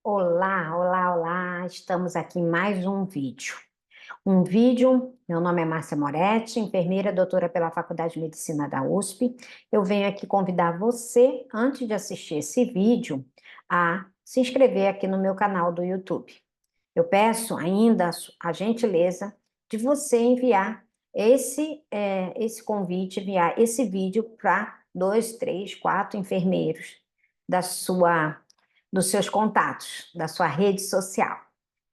Olá, olá, olá! Estamos aqui em mais um vídeo. Meu nome é Márcia Moretti, enfermeira doutora pela Faculdade de Medicina da USP. Eu venho aqui convidar você, antes de assistir esse vídeo, a se inscrever aqui no meu canal do YouTube. Eu peço ainda a gentileza de você enviar esse convite, enviar esse vídeo para 2, 3, 4 enfermeiros da sua, dos seus contatos, da sua rede social,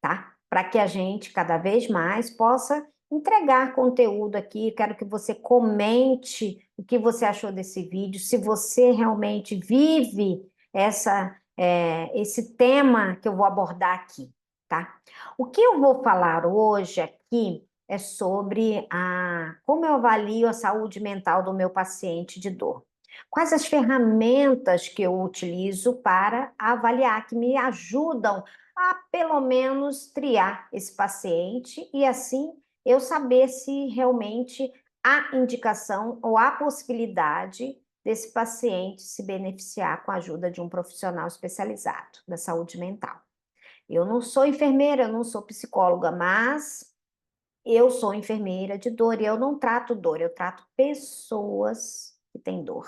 tá? Para que a gente cada vez mais possa entregar conteúdo aqui. Quero que você comente o que você achou desse vídeo, se você realmente vive esse tema que eu vou abordar aqui, tá? O que eu vou falar hoje aqui é sobre como eu avalio a saúde mental do meu paciente de dor. Quais as ferramentas que eu utilizo para avaliar, que me ajudam a, pelo menos, triar esse paciente e, assim, eu saber se realmente há indicação ou há possibilidade desse paciente se beneficiar com a ajuda de um profissional especializado da saúde mental. Eu não sou enfermeira, eu não sou psicóloga, mas eu sou enfermeira de dor e eu não trato dor, eu trato pessoas que têm dor.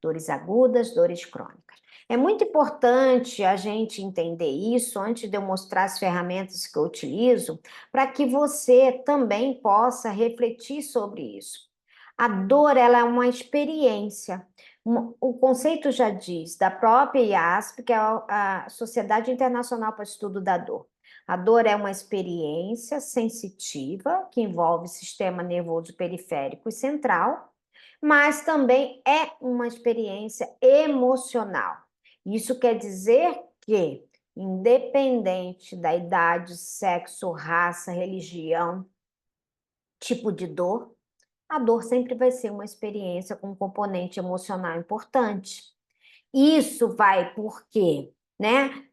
Dores agudas, dores crônicas. É muito importante a gente entender isso antes de eu mostrar as ferramentas que eu utilizo, para que você também possa refletir sobre isso. A dor, ela é uma experiência. O conceito já diz, da própria IASP, que é a Sociedade Internacional para o Estudo da Dor. A dor é uma experiência sensitiva que envolve sistema nervoso periférico e central, mas também é uma experiência emocional. Isso quer dizer que, independente da idade, sexo, raça, religião, tipo de dor, a dor sempre vai ser uma experiência com um componente emocional importante. Isso vai porque, né,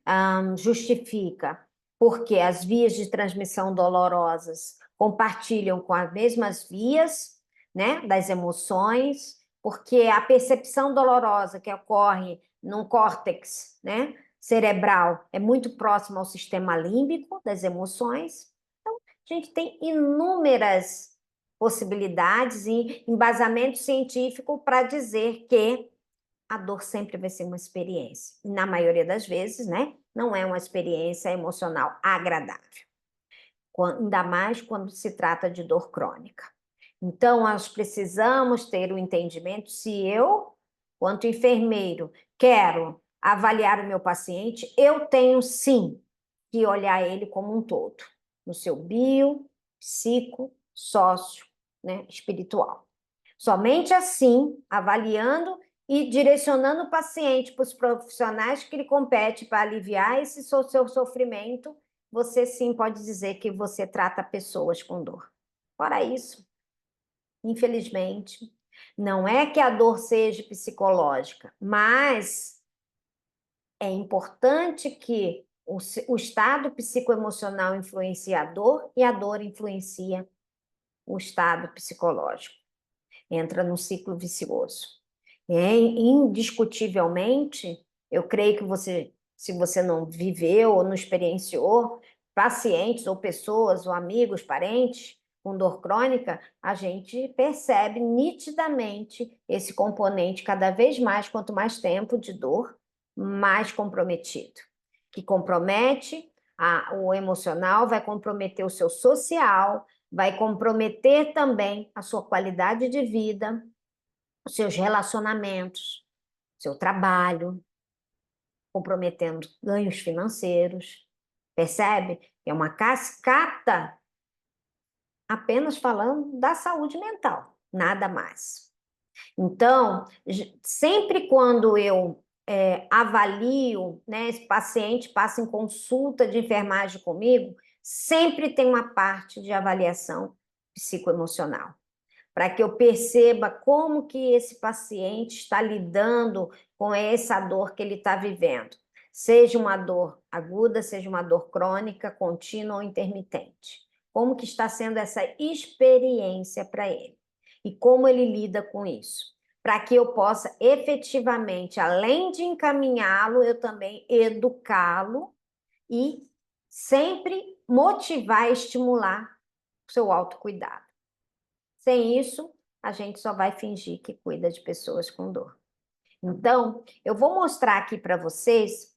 justifica, porque as vias de transmissão dolorosas compartilham com as mesmas vias, né, das emoções, porque a percepção dolorosa que ocorre no córtex, né, cerebral é muito próxima ao sistema límbico das emoções. Então, a gente tem inúmeras possibilidades e embasamento científico para dizer que a dor sempre vai ser uma experiência. Na maioria das vezes, né? Não é uma experiência emocional agradável. Ainda mais quando se trata de dor crônica. Então, nós precisamos ter o entendimento se eu, quanto enfermeiro, quero avaliar o meu paciente, eu tenho sim que olhar ele como um todo, no seu bio, psico, sócio, né, espiritual. Somente assim, avaliando e direcionando o paciente para os profissionais que lhe compete para aliviar esse seu sofrimento, você sim pode dizer que você trata pessoas com dor. Fora isso, infelizmente, não é que a dor seja psicológica, mas é importante que o estado psicoemocional influencie a dor e a dor influencia o estado psicológico. Entra num ciclo vicioso. Indiscutivelmente, eu creio que você, se você não viveu ou não experienciou, pacientes ou pessoas ou amigos, parentes com dor crônica, a gente percebe nitidamente esse componente cada vez mais, quanto mais tempo de dor, mais comprometido. Que compromete o emocional, vai comprometer o seu social, vai comprometer também a sua qualidade de vida, os seus relacionamentos, seu trabalho, comprometendo ganhos financeiros. Percebe? É uma cascata apenas falando da saúde mental, nada mais. Então, sempre quando eu avalio, né, esse paciente passa em consulta de enfermagem comigo, sempre tem uma parte de avaliação psicoemocional, para que eu perceba como que esse paciente está lidando com essa dor que ele está vivendo. Seja uma dor aguda, seja uma dor crônica, contínua ou intermitente. Como que está sendo essa experiência para ele? E como ele lida com isso? Para que eu possa efetivamente, além de encaminhá-lo, eu também educá-lo e sempre motivar e estimular o seu autocuidado. Sem isso, a gente só vai fingir que cuida de pessoas com dor. Então, eu vou mostrar aqui para vocês,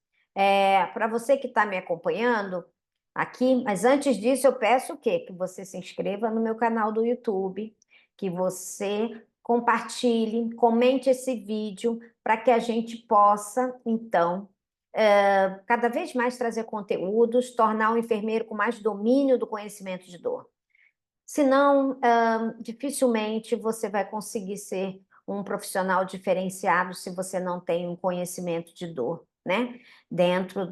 para você que está me acompanhando aqui, mas antes disso eu peço o quê? Que você se inscreva no meu canal do YouTube, que você compartilhe, comente esse vídeo, para que a gente possa, então, cada vez mais trazer conteúdos, tornar o enfermeiro com mais domínio do conhecimento de dor. Senão, dificilmente você vai conseguir ser um profissional diferenciado se você não tem um conhecimento de dor, né? Dentro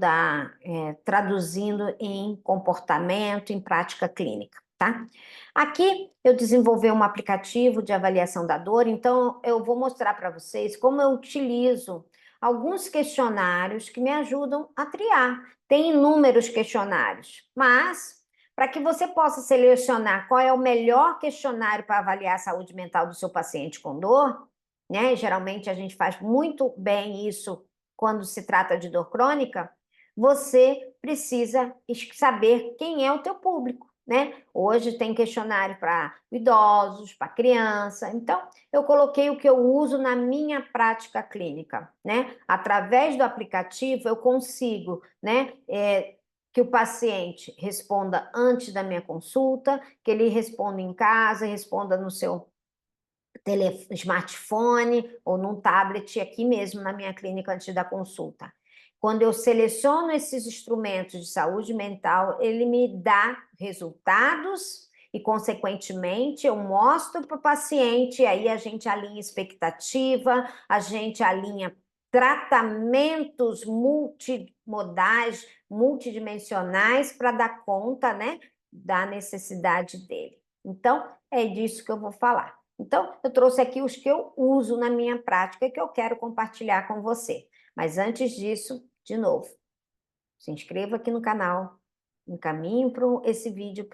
traduzindo em comportamento, em prática clínica, tá? Aqui eu desenvolvi um aplicativo de avaliação da dor, então eu vou mostrar para vocês como eu utilizo alguns questionários que me ajudam a triar. Tem inúmeros questionários, mas para que você possa selecionar qual é o melhor questionário para avaliar a saúde mental do seu paciente com dor, né? Geralmente a gente faz muito bem isso quando se trata de dor crônica, você precisa saber quem é o teu público, né? Hoje tem questionário para idosos, para criança, então eu coloquei o que eu uso na minha prática clínica, né? Através do aplicativo eu consigo, né? Que o paciente responda antes da minha consulta, que ele responda em casa, responda no seu smartphone ou num tablet aqui mesmo na minha clínica antes da consulta. Quando eu seleciono esses instrumentos de saúde mental, ele me dá resultados e, consequentemente, eu mostro para o paciente, e aí a gente alinha expectativa, a gente alinha tratamentos multimodais, multidimensionais para dar conta, né, da necessidade dele. Então, é disso que eu vou falar. Então, eu trouxe aqui os que eu uso na minha prática e que eu quero compartilhar com você. Mas antes disso, de novo, se inscreva aqui no canal, encaminhe esse vídeo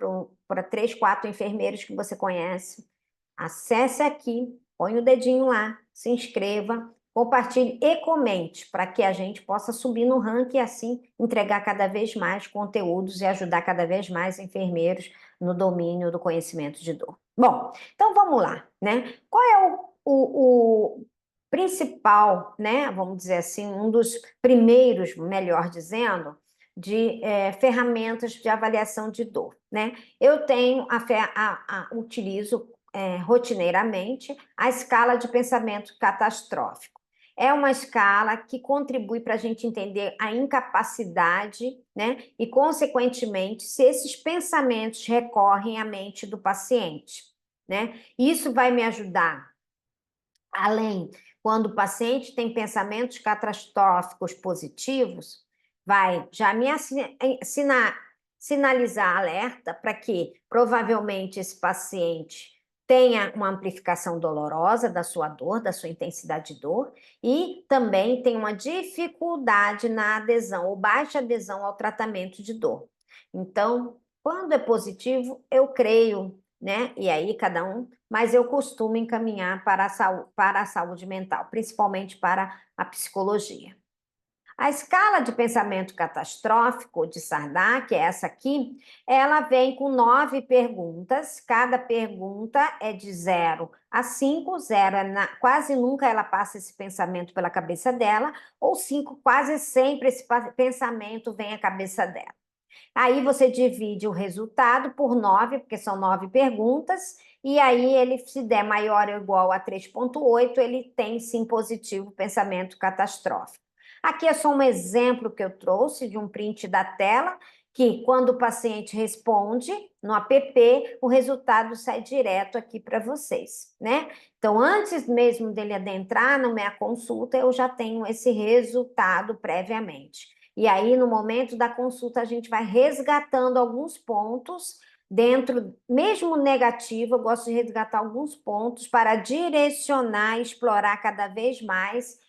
para 3, 4 enfermeiros que você conhece. Acesse aqui, põe o dedinho lá, se inscreva, compartilhe e comente para que a gente possa subir no ranking e assim entregar cada vez mais conteúdos e ajudar cada vez mais enfermeiros no domínio do conhecimento de dor. Bom, então vamos lá, né? Qual é o principal, né? Vamos dizer assim, um dos primeiros, melhor dizendo, de ferramentas de avaliação de dor, né? Eu tenho utilizo rotineiramente a escala de pensamento catastrófico. É uma escala que contribui para a gente entender a incapacidade, né? E, consequentemente, se esses pensamentos recorrem à mente do paciente, né? Isso vai me ajudar, além, quando o paciente tem pensamentos catastróficos positivos, vai já me sinalizar alerta para que provavelmente esse paciente tenha uma amplificação dolorosa da sua dor, da sua intensidade de dor, e também tem uma dificuldade na adesão ou baixa adesão ao tratamento de dor. Então, quando é positivo, eu creio, né? E aí cada um, mas eu costumo encaminhar para a saúde mental, principalmente para a psicologia. A escala de pensamento catastrófico de Sardat, que é essa aqui, ela vem com 9 perguntas. Cada pergunta é de 0 a 5. 0 quase nunca ela passa esse pensamento pela cabeça dela, ou 5, quase sempre esse pensamento vem à cabeça dela. Aí você divide o resultado por 9, porque são 9 perguntas, e aí ele, se der maior ou igual a 3,8, ele tem sim positivo pensamento catastrófico. Aqui é só um exemplo que eu trouxe de um print da tela, que quando o paciente responde no app, o resultado sai direto aqui para vocês, né? Então, antes mesmo dele adentrar na minha consulta, eu já tenho esse resultado previamente. E aí, no momento da consulta, a gente vai resgatando alguns pontos dentro, mesmo negativo, eu gosto de resgatar alguns pontos para direcionar, explorar cada vez mais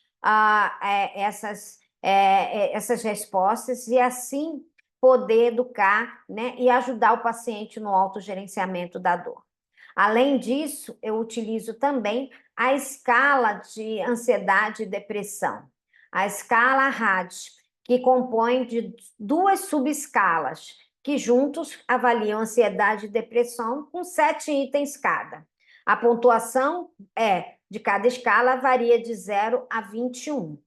essas respostas e assim poder educar, né, e ajudar o paciente no autogerenciamento da dor. Além disso, eu utilizo também a escala de ansiedade e depressão, a escala RAD, que compõe de duas subescalas, que juntos avaliam ansiedade e depressão com 7 itens cada. A pontuação de cada escala varia de 0 a 21.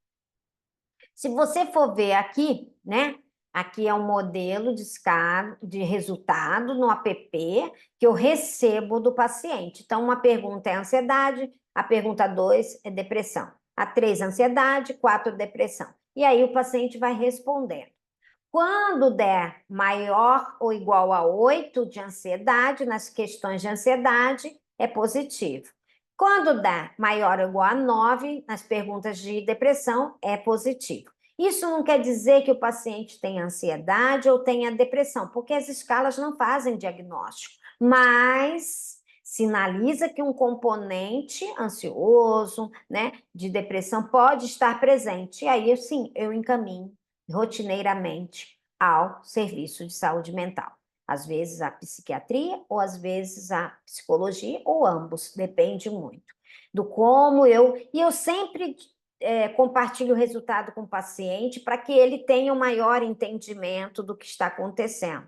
Se você for ver aqui, né? Aqui é um modelo de resultado no app que eu recebo do paciente. Então, uma pergunta é ansiedade, a pergunta 2 é depressão, a 3 ansiedade, 4 depressão. E aí o paciente vai respondendo. Quando der maior ou igual a 8 de ansiedade, nas questões de ansiedade, é positivo. Quando der maior ou igual a 9, nas perguntas de depressão, é positivo. Isso não quer dizer que o paciente tenha ansiedade ou tenha depressão, porque as escalas não fazem diagnóstico, mas sinaliza que um componente ansioso, né, de depressão pode estar presente. E aí, sim, eu encaminho rotineiramente ao serviço de saúde mental. Às vezes a psiquiatria, ou às vezes a psicologia, ou ambos, depende muito do como eu... E eu sempre compartilho o resultado com o paciente para que ele tenha um maior entendimento do que está acontecendo.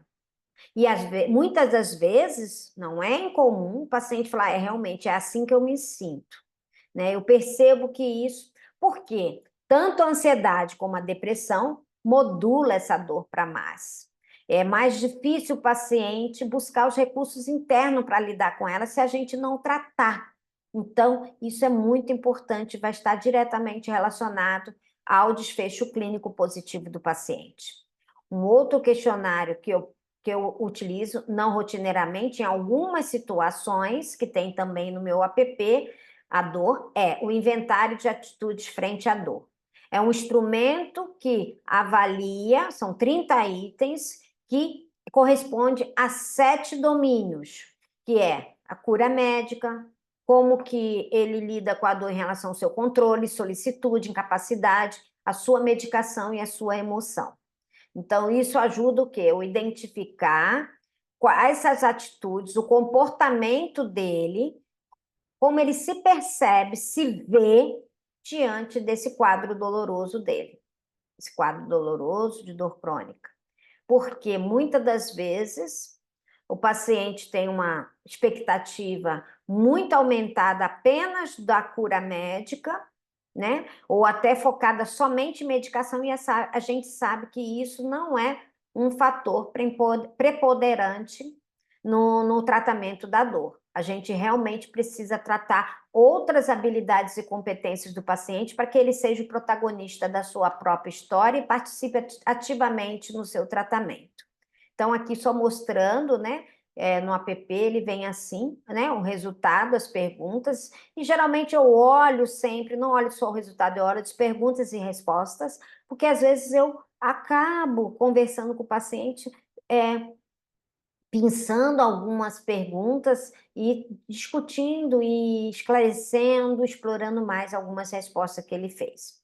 E muitas das vezes, não é incomum o paciente falar, realmente é assim que eu me sinto. Né? Eu percebo que isso... Por quê? Tanto a ansiedade como a depressão modula essa dor para mais. É mais difícil o paciente buscar os recursos internos para lidar com ela se a gente não tratar. Então, isso é muito importante, vai estar diretamente relacionado ao desfecho clínico positivo do paciente. Um outro questionário que eu utilizo, não rotineiramente, em algumas situações, que tem também no meu app, a dor, é o inventário de atitudes frente à dor. É um instrumento que avalia, são 30 itens, que corresponde a 7 domínios, que é a cura médica, como que ele lida com a dor em relação ao seu controle, solicitude, incapacidade, a sua medicação e a sua emoção. Então, isso ajuda o quê? Eu identificar quais as atitudes, o comportamento dele, como ele se percebe, se vê diante desse quadro doloroso dele, esse quadro doloroso de dor crônica. Porque muitas das vezes o paciente tem uma expectativa muito aumentada apenas da cura médica, né? Ou até focada somente em medicação, e a gente sabe que isso não é um fator preponderante no tratamento da dor. A gente realmente precisa tratar outras habilidades e competências do paciente para que ele seja o protagonista da sua própria história e participe ativamente no seu tratamento. Então, aqui só mostrando, né? No app ele vem assim, né? O resultado, as perguntas, e geralmente eu olho sempre, não olho só o resultado, eu olho as perguntas e respostas, porque às vezes eu acabo conversando com o paciente, pensando algumas perguntas e discutindo e esclarecendo, explorando mais algumas respostas que ele fez.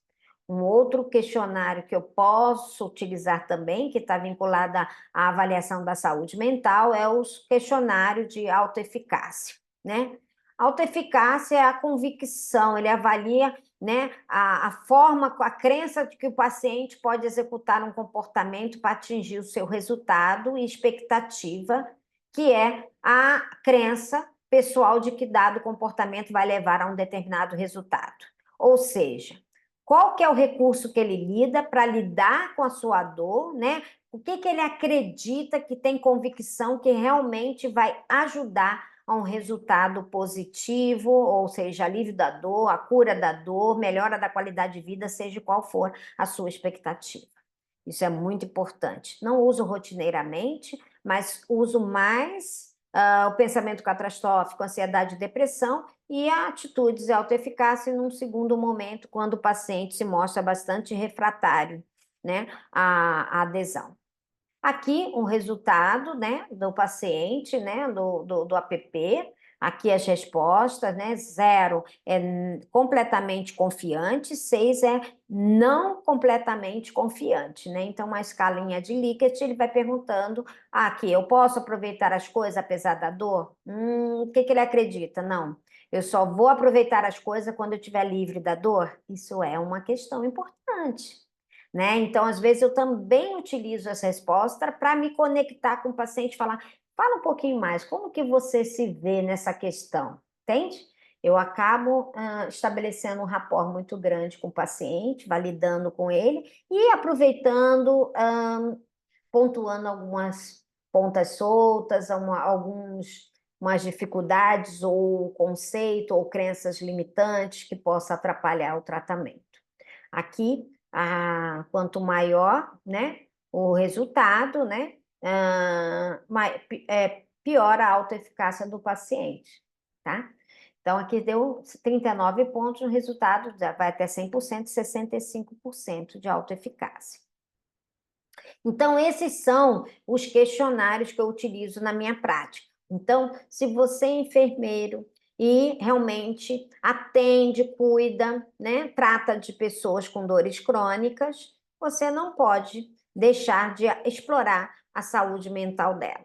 Um outro questionário que eu posso utilizar também, que está vinculado à avaliação da saúde mental, é o questionário de autoeficácia, né? Autoeficácia é a convicção, ele avalia, né, a forma, a crença de que o paciente pode executar um comportamento para atingir o seu resultado e expectativa, que é a crença pessoal de que dado comportamento vai levar a um determinado resultado. Ou seja, qual que é o recurso que ele lida para lidar com a sua dor, né? O que ele acredita que tem convicção que realmente vai ajudar a um resultado positivo, ou seja, alívio da dor, a cura da dor, melhora da qualidade de vida, seja qual for a sua expectativa. Isso é muito importante. Não uso rotineiramente, mas uso mais o pensamento catastrófico, ansiedade e depressão, e atitudes de autoeficácia num segundo momento, quando o paciente se mostra bastante refratário, né, à adesão. Aqui um resultado, né, do paciente, né, do app. Aqui as respostas, né? 0 é completamente confiante, 6 é não completamente confiante, né? Então, uma escalinha de Likert, ele vai perguntando, aqui, eu posso aproveitar as coisas apesar da dor? O que ele acredita? Não, eu só vou aproveitar as coisas quando eu estiver livre da dor? Isso é uma questão importante. né? Então, às vezes, eu também utilizo essa resposta para me conectar com o paciente e falar, fala um pouquinho mais, como que você se vê nessa questão, entende? Eu acabo estabelecendo um rapport muito grande com o paciente, validando com ele e aproveitando, pontuando algumas pontas soltas, umas dificuldades ou conceito ou crenças limitantes que possam atrapalhar o tratamento. Aqui, quanto maior, né, o resultado, né, pior a autoeficácia do paciente, tá? Então, aqui deu 39 pontos, o resultado vai até 100%, 65% de autoeficácia. Então, esses são os questionários que eu utilizo na minha prática. Então, se você é enfermeiro e realmente atende, cuida, né, trata de pessoas com dores crônicas, você não pode deixar de explorar a saúde mental dela.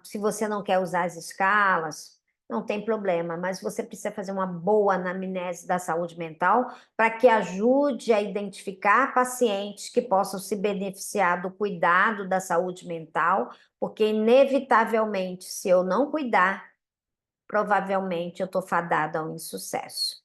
Se você não quer usar as escalas, não tem problema, mas você precisa fazer uma boa anamnese da saúde mental para que ajude a identificar pacientes que possam se beneficiar do cuidado da saúde mental, porque inevitavelmente, se eu não cuidar, provavelmente eu estou fadada ao insucesso.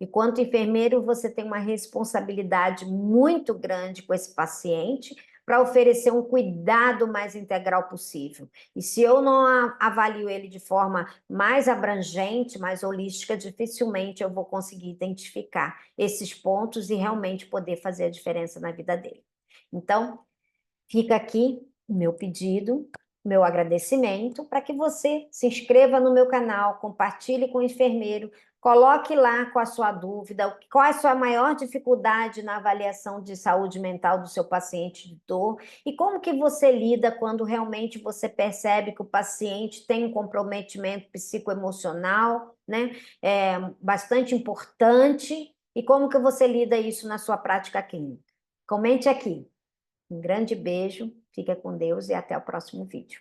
E quanto enfermeiro, você tem uma responsabilidade muito grande com esse paciente para oferecer um cuidado mais integral possível. E se eu não avalio ele de forma mais abrangente, mais holística, dificilmente eu vou conseguir identificar esses pontos e realmente poder fazer a diferença na vida dele. Então, fica aqui o meu pedido, meu agradecimento para que você se inscreva no meu canal, compartilhe com o enfermeiro, coloque lá com a sua dúvida, qual é a sua maior dificuldade na avaliação de saúde mental do seu paciente de dor e como que você lida quando realmente você percebe que o paciente tem um comprometimento psicoemocional, né? Bastante importante, e como que você lida isso na sua prática clínica. Comente aqui. Um grande beijo, fica com Deus e até o próximo vídeo.